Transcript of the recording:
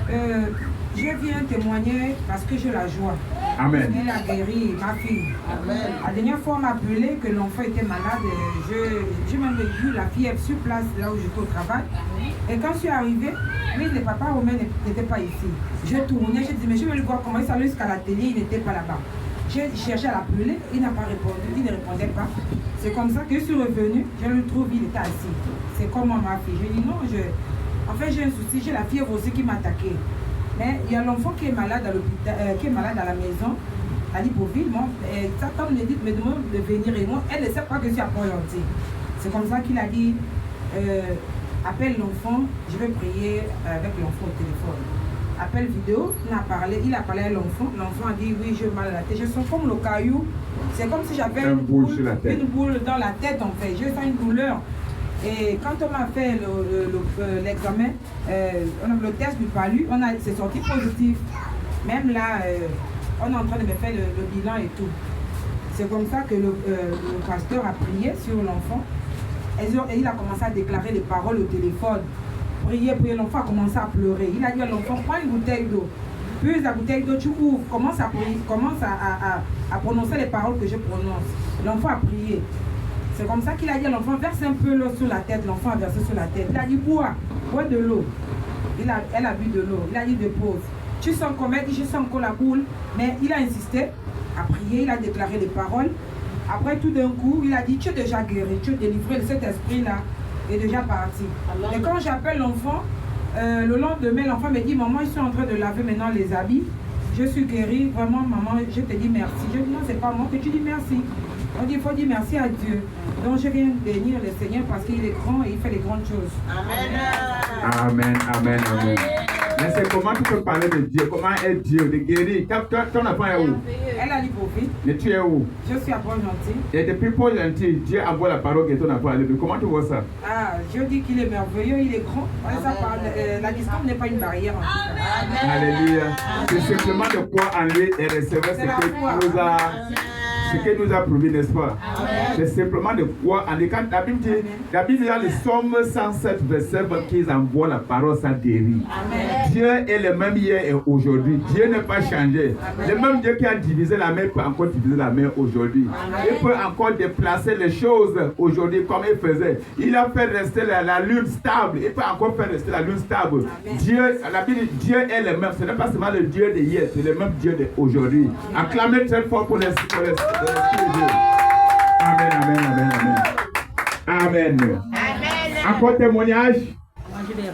Je viens témoigner parce que j'ai la joie. Amen. Elle a guéri ma fille. Amen. La dernière fois, on m'a appelé que l'enfant était malade. J'ai même vu la fille sur place, là où j'étais au travail. Et quand je suis arrivée, lui, le papa Romain n'était pas ici. Je tournais, je disais, mais je vais le voir comment il s'allait jusqu'à la télé, il n'était pas là-bas. J'ai cherché à l'appeler, il n'a pas répondu, il ne répondait pas. C'est comme ça que je suis revenue, je le trouve, il était assis. C'est comme ma fille. Je dis non, en fait j'ai un souci, j'ai la fièvre aussi qui m'a attaqué. Mais il y a l'enfant qui est malade à l'hôpital, qui est malade à la maison, à Libreville. Sa tante me demande de venir et moi, elle ne sait pas que je suis appointée. C'est comme ça qu'il a dit, appelle l'enfant, je vais prier avec l'enfant au téléphone. Appel vidéo, il a parlé à l'enfant. L'enfant a dit oui, j'ai mal à la tête. Je sens comme le caillou. C'est comme si j'avais une boule dans la tête en fait. Je sens une douleur. Et quand on m'a fait l'examen, le test du palu, c'est sorti positif. Même là, on est en train de me faire le bilan et tout. C'est comme ça que le pasteur a prié sur l'enfant. Et il a commencé à déclarer les paroles au téléphone. Prier, l'enfant a commencé à pleurer. Il a dit à l'enfant, prends une bouteille d'eau. Puis la bouteille d'eau, tu ouvres, commence à prononcer les paroles que je prononce. L'enfant a prié. C'est comme ça qu'il a dit à l'enfant, verse un peu l'eau sur la tête. L'enfant a versé sur la tête. Il a dit, bois de l'eau. Elle a bu de l'eau. Il a dit, dépose. Tu sens comment? Il dit, je sens encore la boule. Mais il a insisté à prier, il a déclaré les paroles. Après, tout d'un coup, il a dit, tu es déjà guéri, tu es délivré de cet esprit-là. Est déjà parti. Allah. Et quand j'appelle l'enfant, le lendemain, l'enfant me dit, maman, je suis en train de laver maintenant les habits. Je suis guérie, vraiment, maman, je te dis merci. Je dis, non, c'est pas moi que tu dis merci. On dit, il faut dire merci à Dieu. Donc, je viens bénir le Seigneur parce qu'il est grand et il fait les grandes choses. Amen, amen, amen. Mais c'est comment tu peux parler de Dieu? Comment est Dieu? De guérir? Ton enfant est où? Elle a Libreville. Et tu es où? Je suis à Port-Gentil. Et depuis Port-Gentil, Dieu envoie la parole que ton enfant a levée. Comment tu vois ça? Ah, je dis qu'il est merveilleux, il est grand. Ça parle, la distance n'est pas une barrière en tout cas. Alléluia. C'est simplement de croire en lui et recevoir ce que nous a prouvé, n'est-ce pas? C'est simplement de croire en lui. Quand la Bible dit, dans le Somme 107, verset 15, envoie la parole, ça guérit. Dieu est le même hier et aujourd'hui. Dieu n'est pas changé. Le même Dieu qui a divisé la mer peut encore diviser la mer aujourd'hui. Il peut encore déplacer les choses aujourd'hui comme il faisait. Il a fait rester la lune stable. Il peut encore faire rester la lune stable. Dieu, la Bible dit, Dieu est le même. Ce n'est pas seulement le Dieu de hier, c'est le même Dieu d'aujourd'hui. Acclamez très fort pour les Dieu. Amen, amen, amen, amen. Amen. Encore témoignage. Moi, je vais